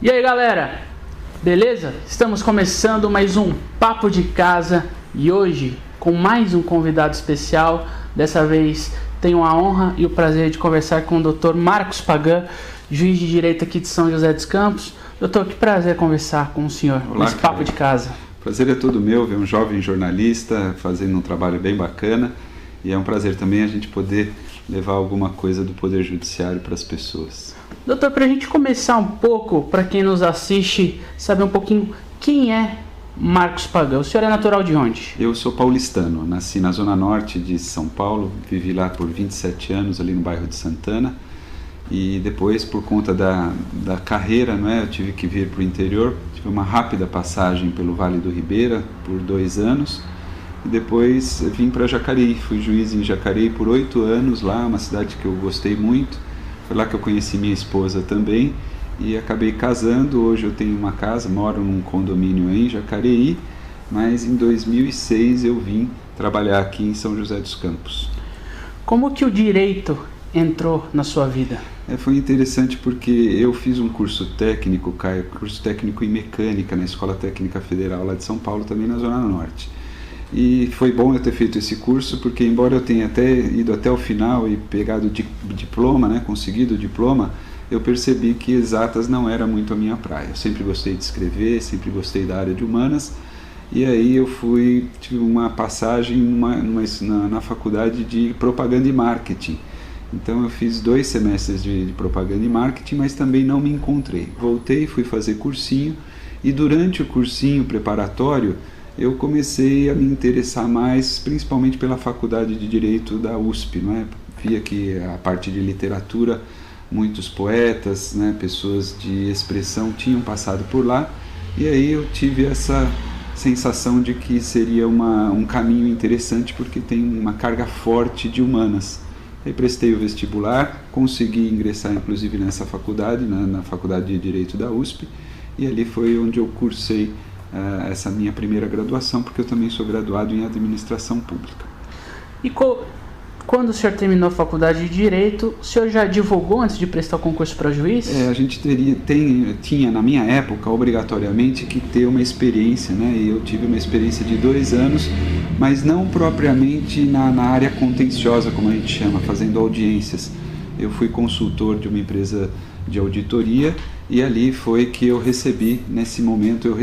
E aí galera, beleza? Estamos começando mais um Papo de Casa e hoje com mais um convidado especial. Dessa vez tenho a honra e o prazer de conversar com o Dr. Marcos Pagan, juiz de direito aqui de São José dos Campos. Doutor, que prazer conversar com o senhor nesse Papo de Casa. Prazer é todo meu ver um jovem jornalista fazendo um trabalho bem bacana, e é um prazer também a gente poder levar alguma coisa do Poder Judiciário para as pessoas. Doutor, para a gente começar um pouco, para quem nos assiste, saber um pouquinho quem é Marcos Pagan. O senhor é natural de onde? Eu sou paulistano, nasci na zona norte de São Paulo, vivi lá por 27 anos, ali no bairro de Santana, e depois, por conta da carreira, eu tive que vir para o interior. Tive uma rápida passagem pelo Vale do Ribeira por 2 anos, e depois vim para Jacareí. Fui juiz em Jacareí por 8 anos lá, uma cidade que eu gostei muito. Foi lá que eu conheci minha esposa também e acabei casando. Hoje eu tenho uma casa, moro num condomínio em Jacareí, mas em 2006 eu vim trabalhar aqui em São José dos Campos. Como que o direito entrou na sua vida? Foi interessante porque eu fiz um curso técnico, Caio, curso técnico em mecânica na Escola Técnica Federal lá de São Paulo, também na Zona Norte. E foi bom eu ter feito esse curso, porque embora eu tenha até ido até o final e pegado o diploma, conseguido o diploma, eu percebi que exatas não era muito a minha praia. Eu sempre gostei de escrever, sempre gostei da área de humanas, e aí eu tive uma passagem na faculdade de propaganda e marketing. Então eu fiz 2 semestres de propaganda e marketing, mas também não me encontrei. Voltei, fui fazer cursinho, e durante o cursinho preparatório eu comecei a me interessar mais, principalmente pela faculdade de Direito da USP, Via que a parte de literatura, muitos poetas, pessoas de expressão tinham passado por lá, e aí eu tive essa sensação de que seria um caminho interessante, porque tem uma carga forte de humanas. Aí prestei o vestibular, consegui ingressar inclusive nessa faculdade, na Faculdade de Direito da USP, e ali foi onde eu cursei essa minha primeira graduação, porque eu também sou graduado em Administração Pública. E quando o senhor terminou a faculdade de Direito, o senhor já advogou antes de prestar o concurso para juiz? A gente tinha na minha época obrigatoriamente que ter uma experiência, e eu tive uma experiência de 2 anos, mas não propriamente na área contenciosa, como a gente chama, fazendo audiências. Eu fui consultor de uma empresa de auditoria, e ali foi que eu recebi, nesse momento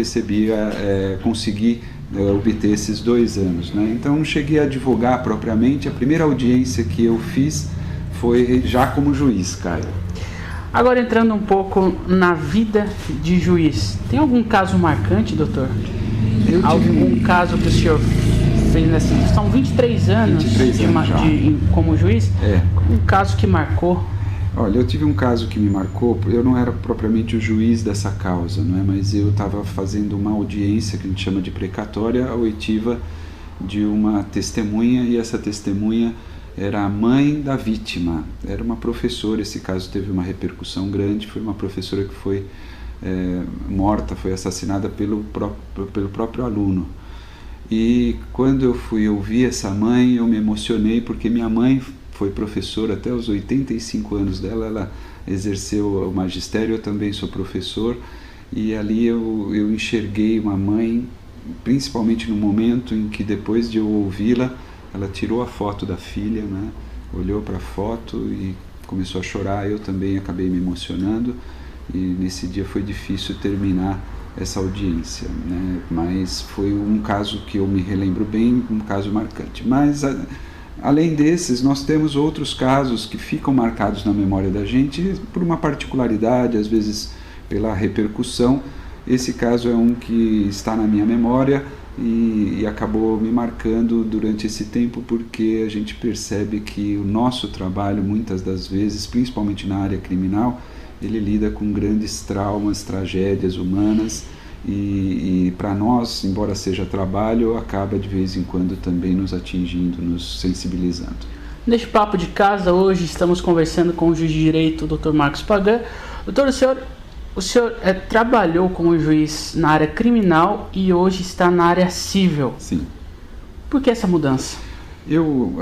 consegui obter esses 2 anos. Então não cheguei a advogar propriamente. A primeira audiência que eu fiz foi já como juiz, Caio. Agora entrando um pouco na vida de juiz, tem algum caso marcante, doutor? Algum caso que o senhor fez são 23 anos como juiz? Um caso que marcou? Olha, eu tive um caso que me marcou. Eu não era propriamente o juiz dessa causa, mas eu estava fazendo uma audiência que a gente chama de precatória, a oitiva de uma testemunha, e essa testemunha era a mãe da vítima. Era uma professora. Esse caso teve uma repercussão grande. Foi uma professora que foi morta, foi assassinada pelo próprio aluno. E quando eu fui ouvir essa mãe, eu me emocionei, porque minha mãe foi professora até os 85 anos dela. Ela exerceu o magistério, eu também sou professor, e ali eu enxerguei uma mãe, principalmente no momento em que, depois de eu ouvi-la, ela tirou a foto da filha, olhou para a foto e começou a chorar. Eu também acabei me emocionando, e nesse dia foi difícil terminar essa audiência, mas foi um caso que eu me relembro bem, um caso marcante. Mas além desses, nós temos outros casos que ficam marcados na memória da gente por uma particularidade, às vezes pela repercussão. Esse caso é um que está na minha memória e acabou me marcando durante esse tempo, porque a gente percebe que o nosso trabalho, muitas das vezes, principalmente na área criminal, ele lida com grandes traumas, tragédias humanas, e para nós, embora seja trabalho, acaba de vez em quando também nos atingindo, nos sensibilizando. Neste Papo de Casa, hoje estamos conversando com o juiz de direito, o Dr. Marcos Pagan. Doutor, o senhor trabalhou como juiz na área criminal e hoje está na área civil. Sim. Por que essa mudança? Eu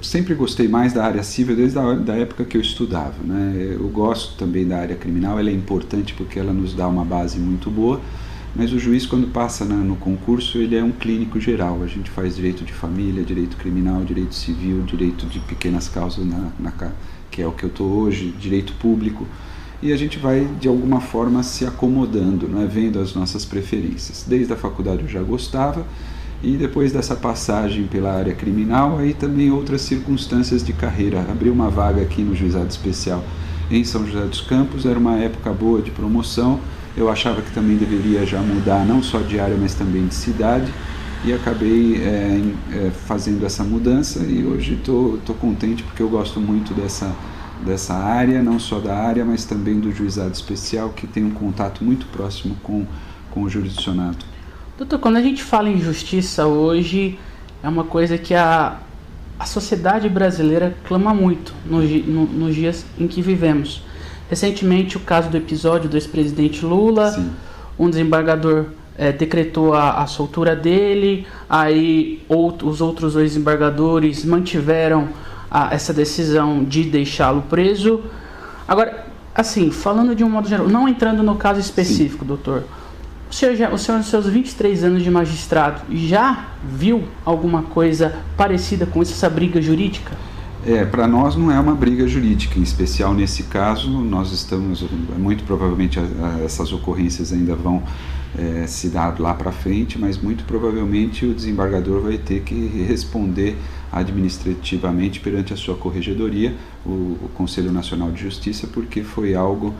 sempre gostei mais da área civil desde da época que eu estudava, né? Eu gosto também da área criminal, ela é importante porque ela nos dá uma base muito boa, mas o juiz, quando passa no concurso, ele é um clínico geral. A gente faz direito de família, direito criminal, direito civil, direito de pequenas causas, que é o que eu estou hoje, direito público, e a gente vai de alguma forma se acomodando, né? Vendo as nossas preferências. Desde a faculdade eu já gostava, e depois dessa passagem pela área criminal, aí também outras circunstâncias de carreira. Abri uma vaga aqui no Juizado Especial em São José dos Campos, era uma época boa de promoção, eu achava que também deveria já mudar não só de área, mas também de cidade, e acabei fazendo essa mudança, e hoje estou contente porque eu gosto muito dessa área, não só da área, mas também do Juizado Especial, que tem um contato muito próximo com o jurisdicionado. Doutor, quando a gente fala em justiça hoje, é uma coisa que a sociedade brasileira clama muito nos dias em que vivemos. Recentemente, o caso do episódio do ex-presidente Lula, sim, um desembargador decretou a soltura dele, aí os outros dois desembargadores mantiveram essa decisão de deixá-lo preso. Agora, assim, falando de um modo geral, não entrando no caso específico, sim, doutor, o senhor, nos seus 23 anos de magistrado, já viu alguma coisa parecida com isso, essa briga jurídica? Para nós não é uma briga jurídica, em especial nesse caso, nós estamos, muito provavelmente essas ocorrências ainda vão se dar lá para frente, mas muito provavelmente o desembargador vai ter que responder administrativamente perante a sua corregedoria, o Conselho Nacional de Justiça, porque foi algo,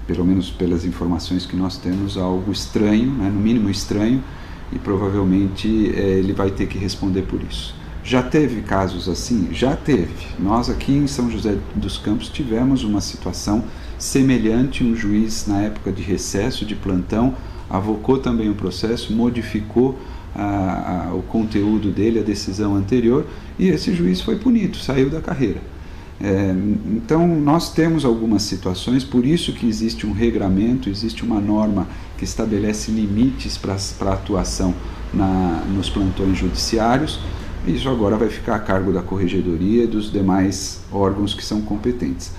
pelo menos pelas informações que nós temos, algo estranho, né, no mínimo estranho, e provavelmente ele vai ter que responder por isso. Já teve casos assim? Já teve. Nós aqui em São José dos Campos tivemos uma situação semelhante, um juiz na época de recesso, de plantão, avocou também o processo, modificou o conteúdo dele, a decisão anterior, e esse juiz foi punido, saiu da carreira. Então nós temos algumas situações, por isso que existe um regramento, existe uma norma que estabelece limites para a atuação nos plantões judiciários. Isso agora vai ficar a cargo da corregedoria e dos demais órgãos que são competentes.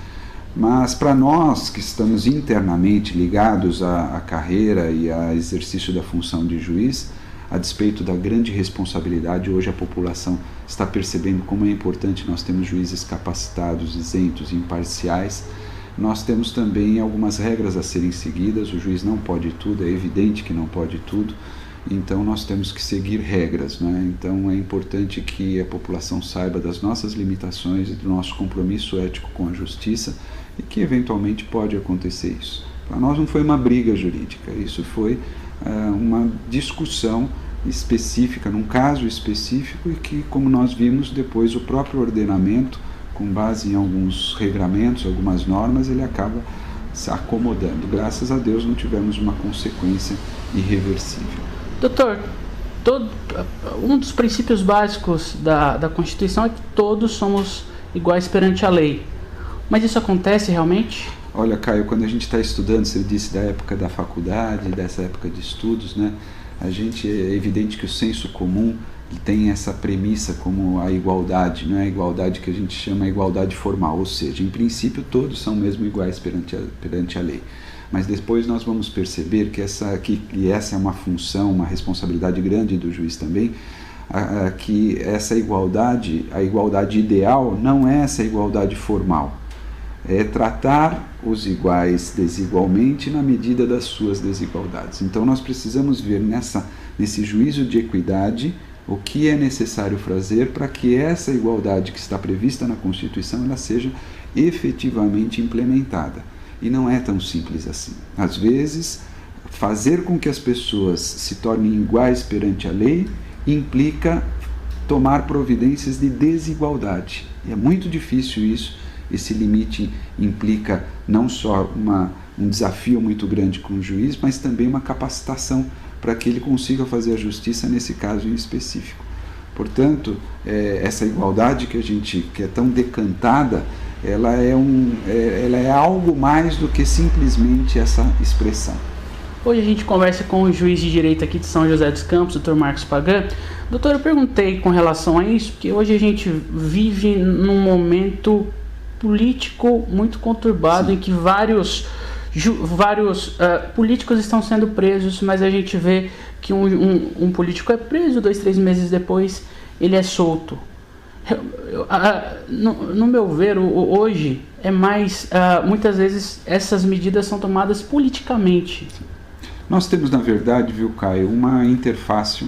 Mas para nós que estamos internamente ligados à carreira e ao exercício da função de juiz, a despeito da grande responsabilidade, hoje a população está percebendo como é importante nós termos juízes capacitados, isentos, imparciais. Nós temos também algumas regras a serem seguidas, o juiz não pode tudo, é evidente que não pode tudo, então nós temos que seguir regras, né? Então é importante que a população saiba das nossas limitações e do nosso compromisso ético com a justiça e que eventualmente pode acontecer isso. Para nós não foi uma briga jurídica, isso foi uma discussão específica, num caso específico, e que, como nós vimos depois, o próprio ordenamento, com base em alguns regramentos, algumas normas, ele acaba se acomodando. Graças a Deus não tivemos uma consequência irreversível. Doutor, um dos princípios básicos da Constituição é que todos somos iguais perante a lei. Mas isso acontece realmente? Olha, Caio, quando a gente está estudando, você disse da época da faculdade, dessa época de estudos, né? É evidente que o senso comum tem essa premissa como a igualdade, não é a igualdade que a gente chama a igualdade formal, ou seja, em princípio todos são mesmo iguais perante a lei. Mas depois nós vamos perceber que essa é uma função, uma responsabilidade grande do juiz também, que essa igualdade, a igualdade ideal, não é essa igualdade formal. É tratar os iguais desigualmente na medida das suas desigualdades. Então nós precisamos ver nesse juízo de equidade o que é necessário fazer para que essa igualdade que está prevista na Constituição ela seja efetivamente implementada. E não é tão simples assim. Às vezes, fazer com que as pessoas se tornem iguais perante a lei implica tomar providências de desigualdade. E é muito difícil isso. Esse limite implica não só um desafio muito grande com o juiz, mas também uma capacitação para que ele consiga fazer a justiça nesse caso em específico. Portanto, essa igualdade que é tão decantada, ela é algo mais do que simplesmente essa expressão. Hoje a gente conversa com o juiz de direito aqui de São José dos Campos, Dr. Marcos Pagan. Doutor, eu perguntei com relação a isso, porque hoje a gente vive num momento político muito conturbado, em que vários políticos estão sendo presos, mas a gente vê que um político é preso, 2, 3 meses depois ele é solto. No meu ver, hoje é mais, muitas vezes essas medidas são tomadas politicamente. Nós temos, na verdade, viu, Caio, uma interface,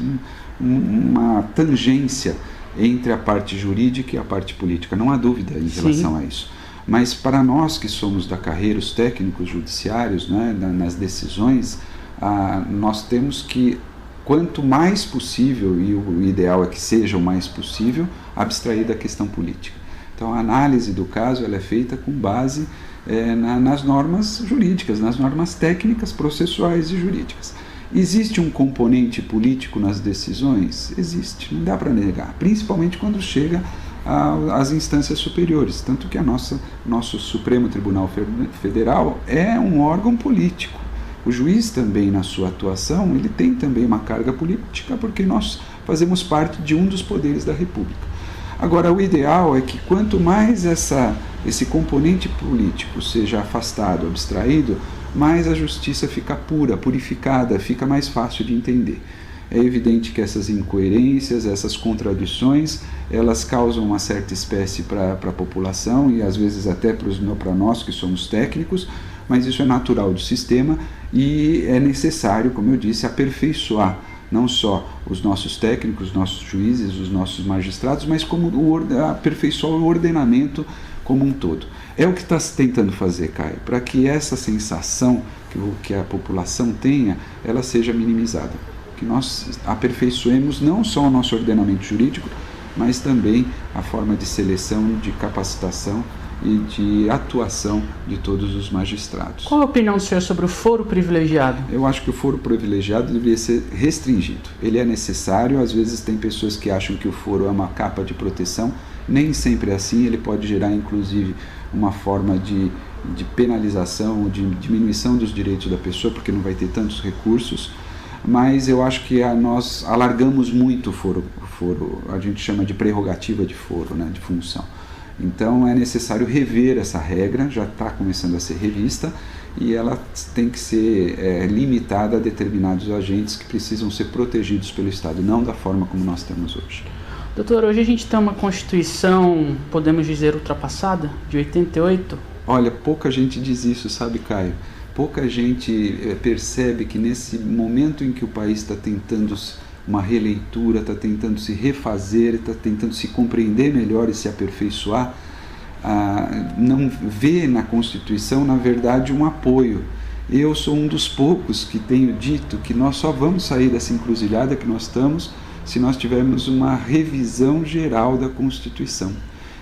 uma tangência entre a parte jurídica e a parte política, não há dúvida em relação a isso. Mas para nós que somos da carreira, os técnicos judiciários, né, nas decisões, nós temos que, quanto mais possível, e o ideal é que seja o mais possível, abstrair da questão política. Então a análise do caso ela é feita com base nas normas jurídicas, nas normas técnicas, processuais e jurídicas. Existe um componente político nas decisões? Existe, não dá para negar, principalmente quando chega às instâncias superiores, tanto que nosso Supremo Tribunal Federal é um órgão político. O juiz também, na sua atuação, ele tem também uma carga política, porque nós fazemos parte de um dos poderes da República. Agora, o ideal é que quanto mais esse componente político seja afastado, abstraído, mais a justiça fica pura, purificada, fica mais fácil de entender. É evidente que essas incoerências, essas contradições, elas causam uma certa espécie para a população e às vezes até para nós que somos técnicos, mas isso é natural do sistema e é necessário, como eu disse, aperfeiçoar não só os nossos técnicos, os nossos juízes, os nossos magistrados, mas como aperfeiçoar o ordenamento como um todo. É o que está se tentando fazer, Caio, para que essa sensação que a população tenha, ela seja minimizada. Que nós aperfeiçoemos não só o nosso ordenamento jurídico, mas também a forma de seleção, de capacitação e de atuação de todos os magistrados. Qual a opinião do senhor sobre o foro privilegiado? Eu acho que o foro privilegiado deveria ser restringido. Ele é necessário, às vezes tem pessoas que acham que o foro é uma capa de proteção, nem sempre é assim, ele pode gerar inclusive uma forma de penalização, de diminuição dos direitos da pessoa, porque não vai ter tantos recursos, mas eu acho que nós alargamos muito o foro, a gente chama de prerrogativa de foro, né, de função. Então é necessário rever essa regra, já está começando a ser revista e ela tem que ser limitada a determinados agentes que precisam ser protegidos pelo Estado, não da forma como nós temos hoje. Doutor, hoje a gente tem uma Constituição, podemos dizer, ultrapassada, de 88? Olha, pouca gente diz isso, sabe, Caio? Pouca gente percebe que nesse momento em que o país está tentando uma releitura, está tentando se refazer, está tentando se compreender melhor e se aperfeiçoar, não vê na Constituição, na verdade, um apoio. Eu sou um dos poucos que tenho dito que nós só vamos sair dessa encruzilhada que nós estamos se nós tivermos uma revisão geral da Constituição.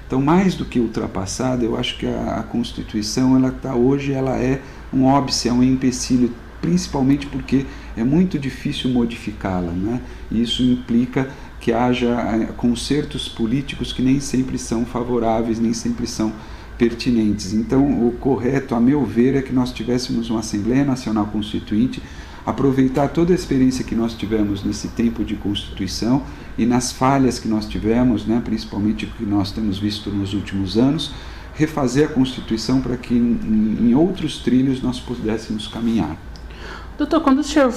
Então, mais do que ultrapassada, eu acho que a Constituição, hoje ela é um óbice, é um empecilho, principalmente porque é muito difícil modificá-la, né? E isso implica que haja consertos políticos que nem sempre são favoráveis, nem sempre são pertinentes. Então, o correto, a meu ver, é que nós tivéssemos uma Assembleia Nacional Constituinte, aproveitar toda a experiência que nós tivemos nesse tempo de Constituição e nas falhas que nós tivemos, né, principalmente o que nós temos visto nos últimos anos, refazer a Constituição para que em outros trilhos nós pudéssemos caminhar. Doutor, quando o senhor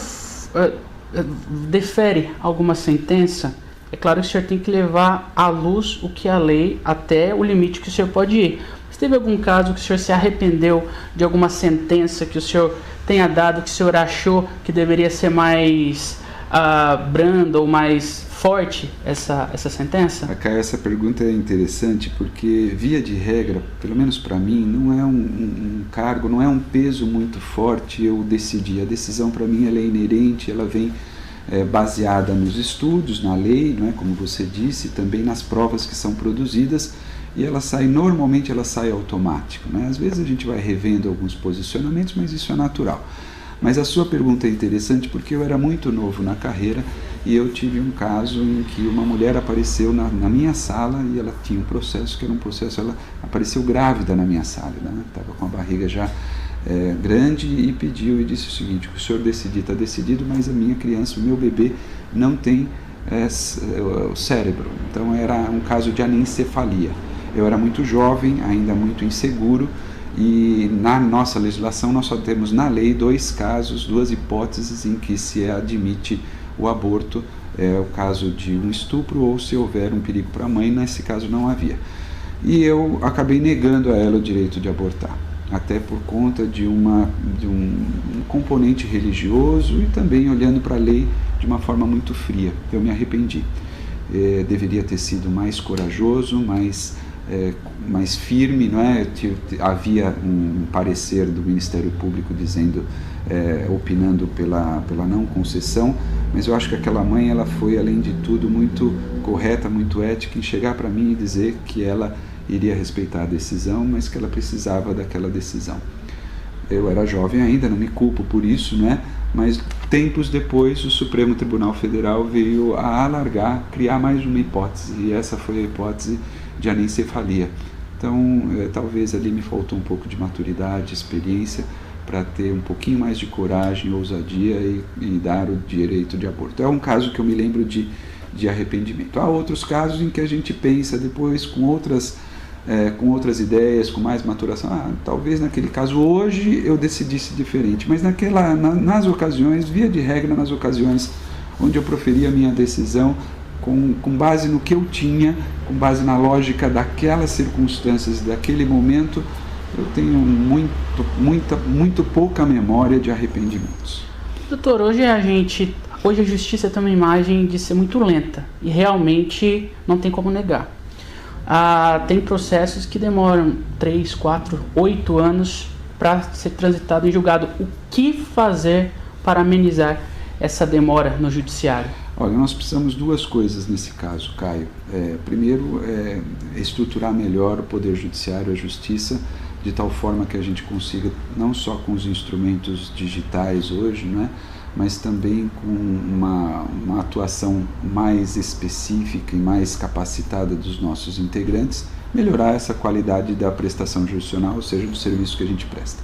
defere alguma sentença, é claro que o senhor tem que levar à luz o que é a lei até o limite que o senhor pode ir. Mas teve algum caso que o senhor se arrependeu de alguma sentença que o senhor tenha dado, que o senhor achou que deveria ser mais branda ou mais forte essa sentença? Caio, essa pergunta é interessante porque, via de regra, pelo menos para mim, não é um cargo, não é um peso muito forte eu decidir. A decisão para mim ela é inerente, ela vem baseada nos estudos, na lei, né, como você disse, também nas provas que são produzidas, e normalmente ela sai automático, né? Às vezes a gente vai revendo alguns posicionamentos, mas isso é natural. Mas a sua pergunta é interessante porque eu era muito novo na carreira e eu tive um caso em que uma mulher apareceu na minha sala e ela tinha um processo, ela apareceu grávida na minha sala, né? Estava com a barriga já grande e pediu e disse o seguinte: o senhor decidir está decidido, mas a minha criança, o meu bebê, não tem o cérebro. Então era um caso de anencefalia. Eu era muito jovem, ainda muito inseguro, e na nossa legislação nós só temos na lei 2 casos, 2 hipóteses em que se admite o aborto. É o caso de um estupro ou se houver um perigo para a mãe. Nesse caso não havia. E eu acabei negando a ela o direito de abortar, até por conta de um componente religioso e também olhando para a lei de uma forma muito fria. Eu me arrependi. Deveria ter sido mais corajoso, mais firme, não é? Havia um parecer do Ministério Público dizendo, opinando pela não concessão, mas eu acho que aquela mãe, ela foi, além de tudo, muito correta, muito ética em chegar para mim e dizer que ela iria respeitar a decisão, mas que ela precisava daquela decisão. Eu era jovem ainda, não me culpo por isso, né? Mas tempos depois o Supremo Tribunal Federal veio a alargar, criar mais uma hipótese, e essa foi a hipótese de anencefalia. Então, talvez ali me faltou um pouco de maturidade, experiência, para ter um pouquinho mais de coragem, ousadia e dar o direito de aborto. É um caso que eu me lembro de arrependimento. Há outros casos em que a gente pensa depois com outras ideias, com mais maturação. Talvez naquele caso hoje eu decidisse diferente, mas nas ocasiões, via de regra, nas ocasiões onde eu proferia a minha decisão com base no que eu tinha, com base na lógica daquelas circunstâncias, daquele momento, eu tenho muito pouca memória de arrependimentos. Doutor, hoje a justiça tem uma imagem de ser muito lenta e realmente não tem como negar. Tem processos que demoram 3, 4, 8 anos para ser transitado em julgado. O que fazer para amenizar essa demora no judiciário? Olha, nós precisamos 2 coisas nesse caso, Caio. Primeiro, estruturar melhor o Poder Judiciário, a Justiça, de tal forma que a gente consiga, não só com os instrumentos digitais hoje, né, mas também com uma atuação mais específica e mais capacitada dos nossos integrantes, melhorar essa qualidade da prestação jurisdicional, ou seja, do serviço que a gente presta.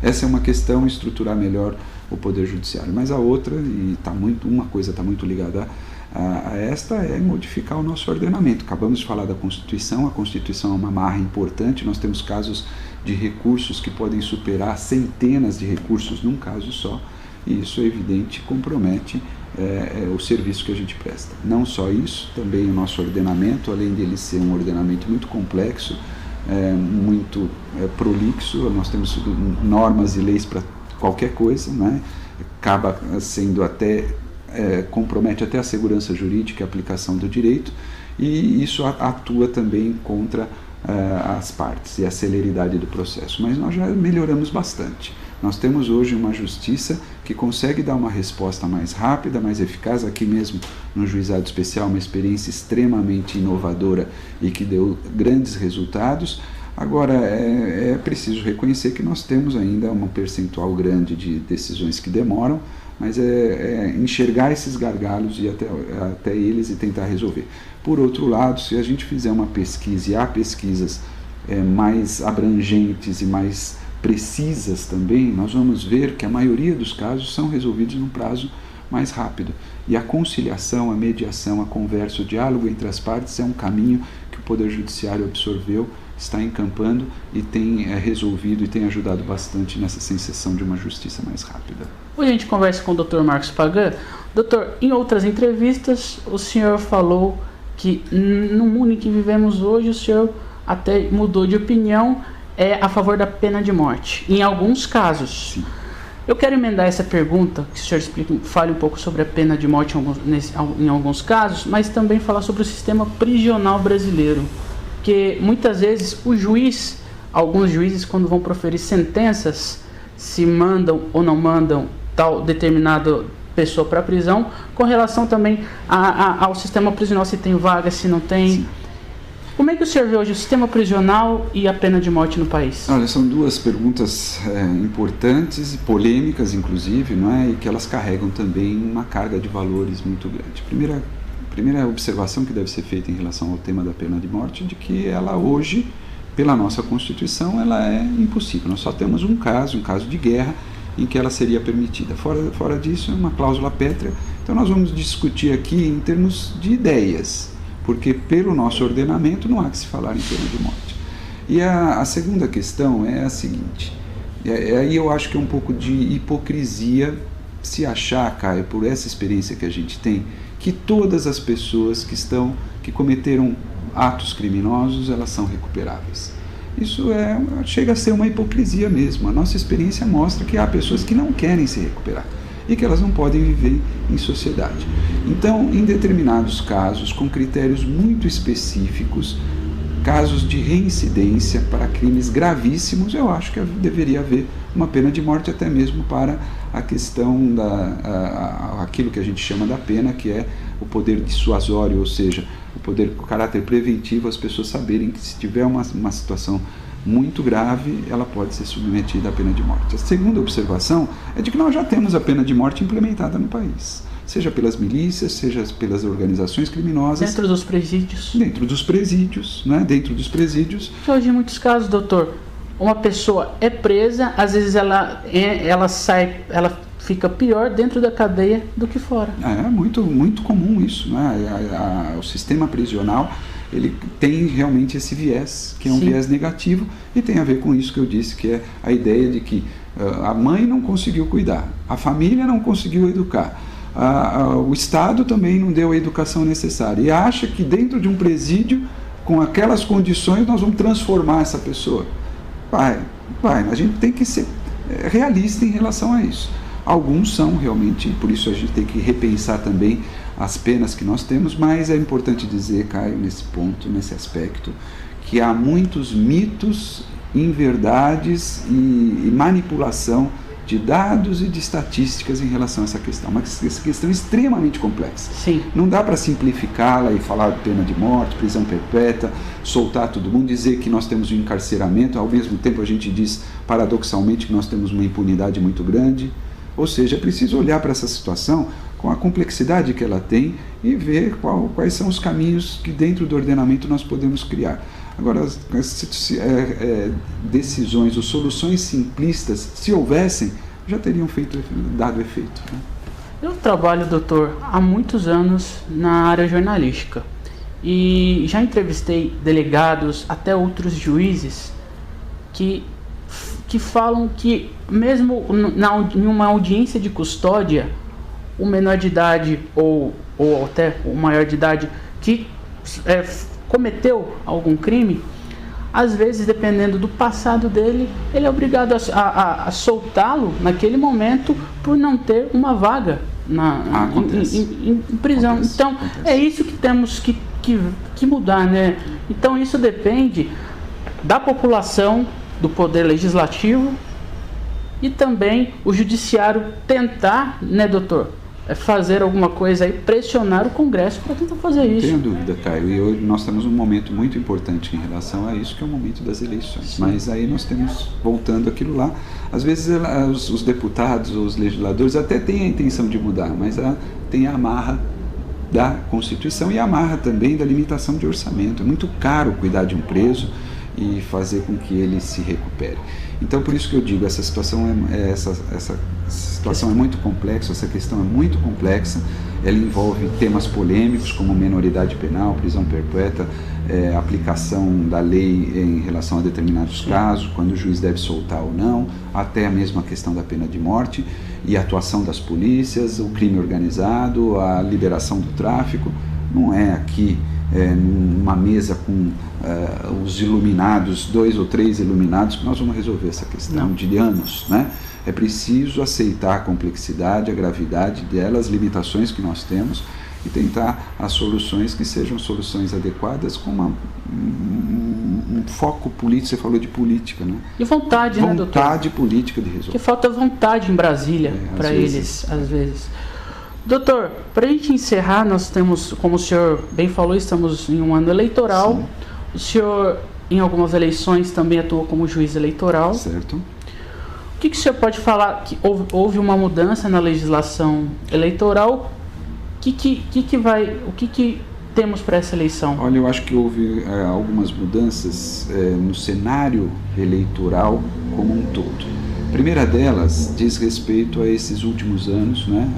Essa é uma questão, estruturar melhor o Poder Judiciário. Mas a outra, e uma coisa está muito ligada a esta, é modificar o nosso ordenamento. Acabamos de falar da Constituição. A Constituição é uma marra importante. Nós temos casos de recursos que podem superar centenas de recursos num caso só, e isso é evidente, compromete o serviço que a gente presta. Não só isso, também o nosso ordenamento, além dele ser um ordenamento muito complexo, muito prolixo, nós temos normas e leis para qualquer coisa, né? Acaba sendo compromete até a segurança jurídica e a aplicação do direito, e isso atua também contra as partes e a celeridade do processo. Mas nós já melhoramos bastante. Nós temos hoje uma justiça que consegue dar uma resposta mais rápida, mais eficaz. Aqui mesmo no Juizado Especial, uma experiência extremamente inovadora e que deu grandes resultados. Agora, é preciso reconhecer que nós temos ainda um percentual grande de decisões que demoram, mas enxergar esses gargalos e ir até eles e tentar resolver. Por outro lado, se a gente fizer uma pesquisa, e há pesquisas mais abrangentes e mais precisas também, nós vamos ver que a maioria dos casos são resolvidos num prazo mais rápido. E a conciliação, a mediação, a conversa, o diálogo entre as partes é um caminho que o Poder Judiciário absorveu, está encampando e tem resolvido e tem ajudado bastante nessa sensação de uma justiça mais rápida. Hoje a gente conversa com o Dr. Marcos Pagan. Doutor, em outras entrevistas, o senhor falou que no mundo em que vivemos hoje, o senhor até mudou de opinião, a favor da pena de morte, em alguns casos. Sim. Eu quero emendar essa pergunta, que o senhor fale um pouco sobre a pena de morte em alguns casos, mas também falar sobre o sistema prisional brasileiro. Porque muitas vezes alguns juízes, quando vão proferir sentenças, se mandam ou não mandam tal determinada pessoa para a prisão, com relação também ao sistema prisional, se tem vaga, se não tem. Sim. Como é que o senhor vê hoje o sistema prisional e a pena de morte no país? Olha, são 2 perguntas importantes e polêmicas, inclusive, não é? E que elas carregam também uma carga de valores muito grande. Primeira observação que deve ser feita em relação ao tema da pena de morte é de que ela hoje pela nossa Constituição, ela é impossível. Nós só temos um caso de guerra, em que ela seria permitida. Fora disso, é uma cláusula pétrea. Então nós vamos discutir aqui em termos de ideias, porque pelo nosso ordenamento não há que se falar em pena de morte. E a segunda questão é a seguinte, aí eu acho que é um pouco de hipocrisia se achar, Caio, por essa experiência que a gente tem, que todas as pessoas que cometeram atos criminosos, elas são recuperáveis. Isso chega a ser uma hipocrisia mesmo. A nossa experiência mostra que há pessoas que não querem se recuperar e que elas não podem viver em sociedade. Então, em determinados casos, com critérios muito específicos, casos de reincidência para crimes gravíssimos, eu acho que deveria haver uma pena de morte, até mesmo para a questão aquilo que a gente chama da pena, que é o poder dissuasório, ou seja, o caráter preventivo, as pessoas saberem que se tiver uma situação muito grave, ela pode ser submetida à pena de morte. A segunda observação é de que nós já temos a pena de morte implementada no país, seja pelas milícias, seja pelas organizações criminosas. Dentro dos presídios. Dentro dos presídios, né? Dentro dos presídios. Hoje, em muitos casos, doutor, uma pessoa é presa, às vezes ela fica pior dentro da cadeia do que fora. É muito, muito comum isso, né? O sistema prisional, ele tem realmente esse viés, que é um viés negativo, e tem a ver com isso que eu disse, que é a ideia de que a mãe não conseguiu cuidar, a família não conseguiu educar, o Estado também não deu a educação necessária, e acha que dentro de um presídio, com aquelas condições, nós vamos transformar essa pessoa. A gente tem que ser realista em relação a isso. Alguns são realmente, por isso a gente tem que repensar também as penas que nós temos, mas é importante dizer, Caio, nesse ponto, nesse aspecto, que há muitos mitos, inverdades e manipulação de dados e de estatísticas em relação a essa questão. Essa questão é extremamente complexa. Sim. Não dá para simplificá-la e falar de pena de morte, prisão perpétua, soltar todo mundo, dizer que nós temos um encarceramento, ao mesmo tempo a gente diz, paradoxalmente, que nós temos uma impunidade muito grande. Ou seja, é preciso olhar para essa situação com a complexidade que ela tem e ver quais são os caminhos que dentro do ordenamento nós podemos criar. Agora, decisões ou soluções simplistas, se houvessem, já teriam dado efeito, né? Eu trabalho, doutor, há muitos anos na área jornalística e já entrevistei delegados, até outros juízes, que falam que mesmo em uma audiência de custódia, o menor de idade ou até o maior de idade que cometeu algum crime, às vezes, dependendo do passado dele, ele é obrigado a soltá-lo naquele momento por não ter uma vaga em prisão. Então, é isso que temos que mudar, né? Então, isso depende da população, do poder legislativo e também o judiciário tentar, né, doutor, fazer alguma coisa aí, pressionar o Congresso para tentar fazer isso. Não tenho dúvida, Caio, e hoje nós temos um momento muito importante em relação a isso, que é o momento das eleições. Sim. Mas aí nós temos, voltando aquilo lá, às vezes os deputados ou os legisladores até têm a intenção de mudar, mas tem a amarra da Constituição e a amarra também da limitação de orçamento. É muito caro cuidar de um preso e fazer com que ele se recupere. Então, por isso que eu digo, essa situação é muito complexa, essa questão é muito complexa, ela envolve temas polêmicos como menoridade penal, prisão perpétua, aplicação da lei em relação a determinados casos, quando o juiz deve soltar ou não, até mesmo a questão da pena de morte e a atuação das polícias, o crime organizado, a liberação do tráfico. Não é aqui numa mesa com os iluminados, 2 ou 3 iluminados, que nós vamos resolver essa questão de anos, né? É preciso aceitar a complexidade, a gravidade dela, as limitações que nós temos e tentar as soluções que sejam soluções adequadas com um foco político. Você falou de política, né? E vontade, né, doutor? Vontade política de resolver. Que falta vontade em Brasília para eles, às vezes. Doutor, para a gente encerrar, nós temos, como o senhor bem falou, estamos em um ano eleitoral. Sim. O senhor, em algumas eleições, também atuou como juiz eleitoral. Certo. O que o senhor pode falar? Que houve uma mudança na legislação eleitoral. O que temos para essa eleição? Olha, eu acho que houve algumas mudanças no cenário eleitoral como um todo. A primeira delas diz respeito a esses últimos anos, né?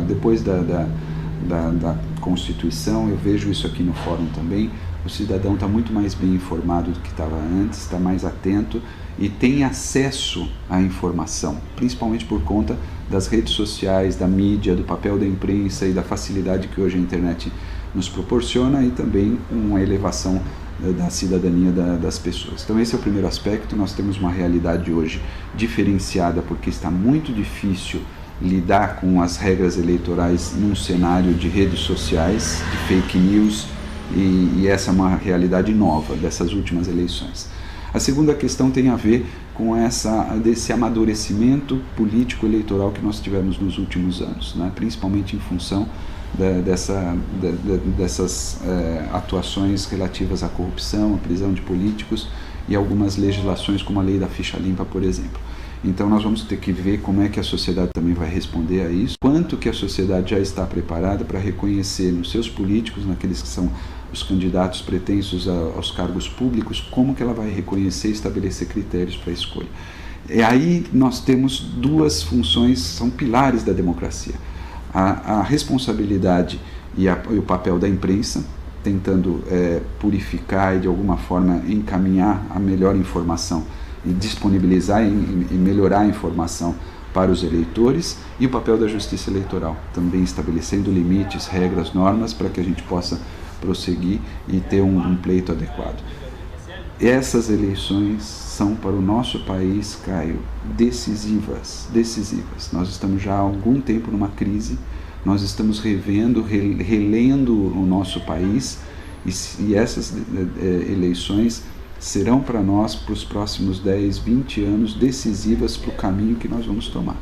Depois da Constituição, eu vejo isso aqui no fórum também, o cidadão está muito mais bem informado do que estava antes, está mais atento e tem acesso à informação, principalmente por conta das redes sociais, da mídia, do papel da imprensa e da facilidade que hoje a internet nos proporciona e também uma elevação da cidadania das pessoas. Então esse é o primeiro aspecto. Nós temos uma realidade hoje diferenciada porque está muito difícil lidar com as regras eleitorais num cenário de redes sociais, de fake news, e essa é uma realidade nova dessas últimas eleições. A segunda questão tem a ver com desse amadurecimento político-eleitoral que nós tivemos nos últimos anos, né? Principalmente em função dessas atuações relativas à corrupção, à prisão de políticos e algumas legislações como a lei da ficha limpa, por exemplo. Então nós vamos ter que ver como é que a sociedade também vai responder a isso, quanto que a sociedade já está preparada para reconhecer nos seus políticos, naqueles que são os candidatos pretensos aos cargos públicos, como que ela vai reconhecer e estabelecer critérios para a escolha. E aí nós temos duas funções, são pilares da democracia. A responsabilidade e o papel da imprensa, tentando purificar e de alguma forma encaminhar a melhor informação e disponibilizar e melhorar a informação para os eleitores, e o papel da justiça eleitoral, também estabelecendo limites, regras, normas para que a gente possa prosseguir e ter um pleito adequado. Essas eleições são para o nosso país, Caio, decisivas. Nós estamos já há algum tempo numa crise, nós estamos relendo o nosso país e essas eleições serão para nós, para os próximos 10, 20 anos, decisivas para o caminho que nós vamos tomar.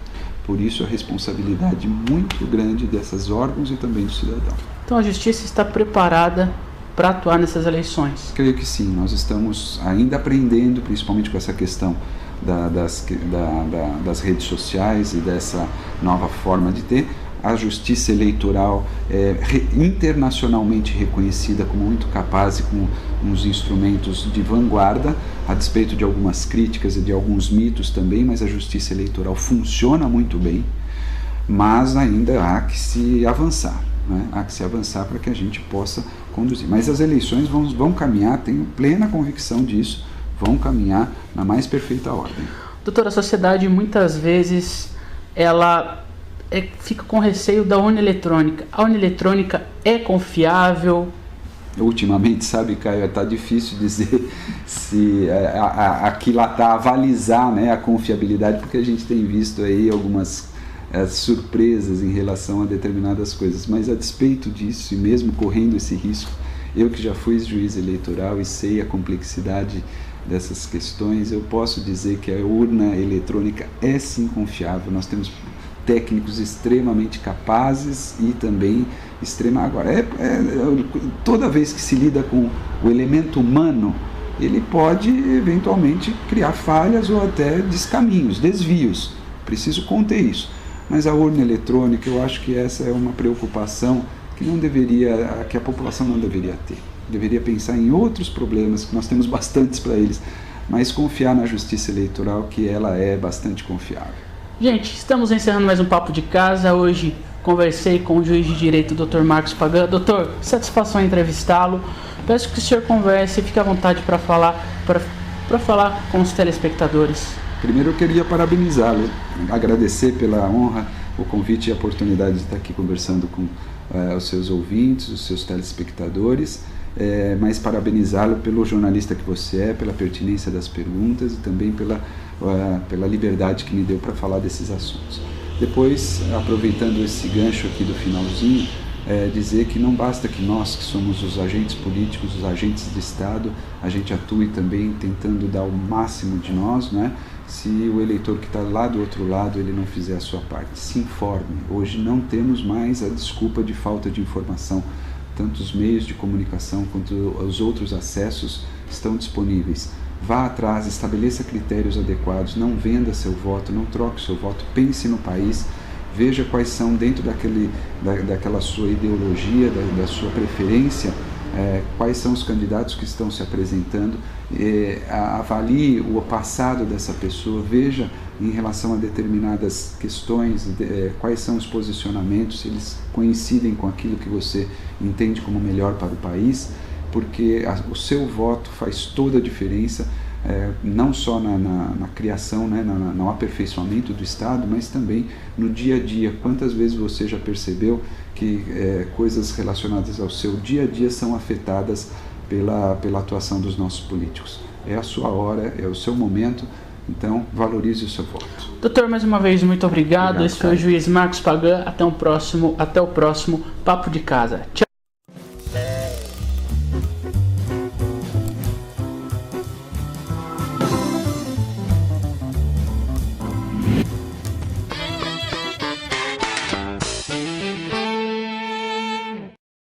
Por isso, a responsabilidade muito grande desses órgãos e também do cidadão. Então, a Justiça está preparada para atuar nessas eleições? Creio que sim. Nós estamos ainda aprendendo, principalmente com essa questão das redes sociais e dessa nova forma de ter. A justiça eleitoral é internacionalmente reconhecida como muito capaz e com uns instrumentos de vanguarda, a despeito de algumas críticas e de alguns mitos também, mas a justiça eleitoral funciona muito bem, mas ainda há que se avançar, né? Há que se avançar para que a gente possa conduzir. Mas as eleições vão caminhar, tenho plena convicção disso, vão caminhar na mais perfeita ordem. Doutor, a sociedade muitas vezes ela fica com receio da urna eletrônica. A urna eletrônica é confiável? Ultimamente, sabe, Caio, está difícil dizer se aqui lá está avalizar, né, a confiabilidade, porque a gente tem visto aí algumas surpresas em relação a determinadas coisas. Mas a despeito disso, e mesmo correndo esse risco, eu que já fui juiz eleitoral e sei a complexidade dessas questões, eu posso dizer que a urna eletrônica é sim confiável. Nós temos técnicos extremamente capazes e também agora toda vez que se lida com o elemento humano, ele pode eventualmente criar falhas ou até descaminhos, desvios. Preciso conter isso. Mas a urna eletrônica, eu acho que essa é uma preocupação que a população não deveria ter. Deveria pensar em outros problemas, que nós temos bastantes para eles, mas confiar na justiça eleitoral, que ela é bastante confiável. Gente, estamos encerrando mais um Papo de Casa. Hoje conversei com o juiz de direito, Dr. Marcos Pagan. Doutor, satisfação em entrevistá-lo. Peço que o senhor converse e fique à vontade para falar com os telespectadores. Primeiro eu queria parabenizá-lo, agradecer pela honra, o convite e a oportunidade de estar aqui conversando com os seus ouvintes, os seus telespectadores, mas parabenizá-lo pelo jornalista que você é, pela pertinência das perguntas e também pela liberdade que me deu para falar desses assuntos. Depois, aproveitando esse gancho aqui do finalzinho, dizer que não basta que nós, que somos os agentes políticos, os agentes de Estado, a gente atue também tentando dar o máximo de nós, né? Se o eleitor que está lá do outro lado, ele não fizer a sua parte. Se informe. Hoje não temos mais a desculpa de falta de informação. Tanto os meios de comunicação quanto os outros acessos estão disponíveis. Vá atrás, estabeleça critérios adequados, não venda seu voto, não troque seu voto, pense no país, veja quais são, dentro daquela sua ideologia, da sua preferência, quais são os candidatos que estão se apresentando, avalie o passado dessa pessoa, veja em relação a determinadas questões, quais são os posicionamentos, se eles coincidem com aquilo que você entende como melhor para o país, porque o seu voto faz toda a diferença, não só na criação, né, no aperfeiçoamento do Estado, mas também no dia a dia. Quantas vezes você já percebeu que coisas relacionadas ao seu dia a dia são afetadas pela atuação dos nossos políticos? É a sua hora, é o seu momento, então valorize o seu voto. Doutor, mais uma vez, muito obrigado. Esse foi o juiz Marcos Pagan. Até o próximo Papo de Casa. Tchau.